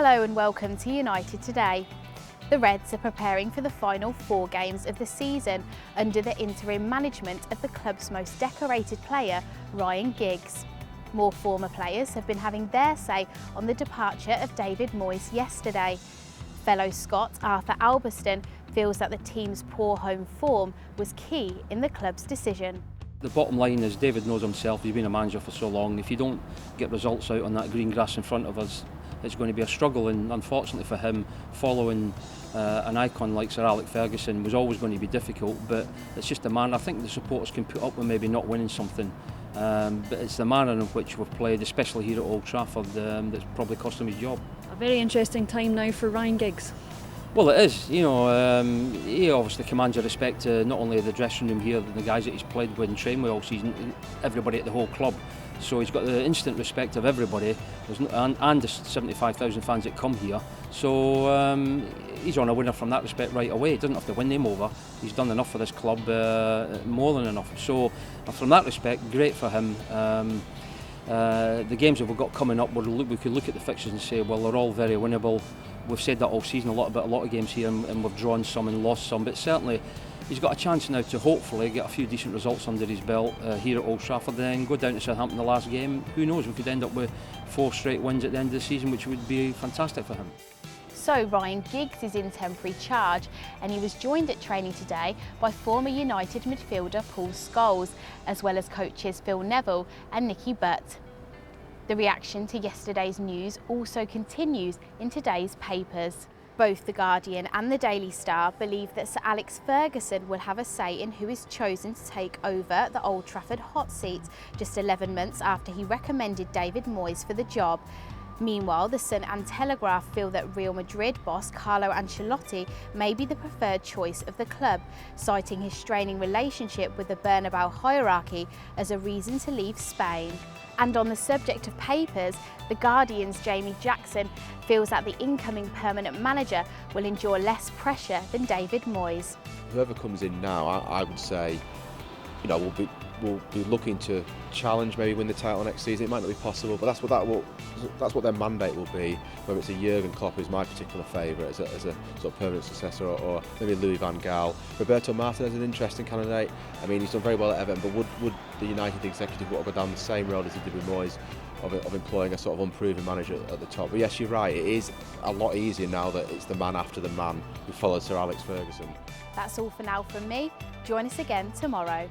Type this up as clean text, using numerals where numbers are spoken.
Hello and welcome to United Today. The Reds are preparing for the final 4 games of the season under the interim management of the club's most decorated player, Ryan Giggs. More former players have been having their say on the departure of David Moyes yesterday. Fellow Scot Arthur Alberston feels that the team's poor home form was key in the club's decision. The bottom line is David knows himself, he's been a manager for so long. If you don't get results out on that green grass in front of us, it's going to be a struggle, and unfortunately for him, following an icon like Sir Alex Ferguson was always going to be difficult, but it's just the manner. I think the supporters can put up with maybe not winning something, but it's the manner in which we've played, especially here at Old Trafford, that's probably cost him his job. A very interesting time now for Ryan Giggs. Well, it is. He obviously commands your respect to not only the dressing room here, the guys that he's played with and trained with all season, everybody at the whole club. So he's got the instant respect of everybody, and the 75,000 fans that come here. So he's on a winner from that respect right away. He doesn't have to win them over. He's done enough for this club, more than enough. So from that respect, great for him. The games that we've got coming up, we could look at the fixtures and say, well, they're all very winnable. We've said that all season about a lot of games here, and we've drawn some and lost some, but certainly he's got a chance now to hopefully get a few decent results under his belt here at Old Trafford, then go down to Southampton the last game. Who knows, we could end up with 4 straight wins at the end of the season, which would be fantastic for him. So Ryan Giggs is in temporary charge, and he was joined at training today by former United midfielder Paul Scholes, as well as coaches Phil Neville and Nicky Butt. The reaction to yesterday's news also continues in today's papers. Both The Guardian and the Daily Star believe that Sir Alex Ferguson will have a say in who is chosen to take over the Old Trafford hot seat just 11 months after he recommended David Moyes for the job. Meanwhile, the Sun and Telegraph feel that Real Madrid boss Carlo Ancelotti may be the preferred choice of the club, citing his straining relationship with the Bernabeu hierarchy as a reason to leave Spain. And on the subject of papers, The Guardian's Jamie Jackson feels that the incoming permanent manager will endure less pressure than David Moyes. Whoever comes in now, I would say, will be looking to challenge, maybe win the title next season. It might not be possible, but that's what their mandate will be. Whether it's a Jurgen Klopp, who's my particular favourite as a sort of permanent successor, or maybe Louis van Gaal. Roberto Martinez is an interesting candidate. I mean, he's done very well at Everton, but would the United executive want to go down the same road as he did with Moyes, of employing a sort of unproven manager at the top? But yes, you're right, it is a lot easier now that it's the man after the man who follows Sir Alex Ferguson. That's all for now from me. Join us again tomorrow.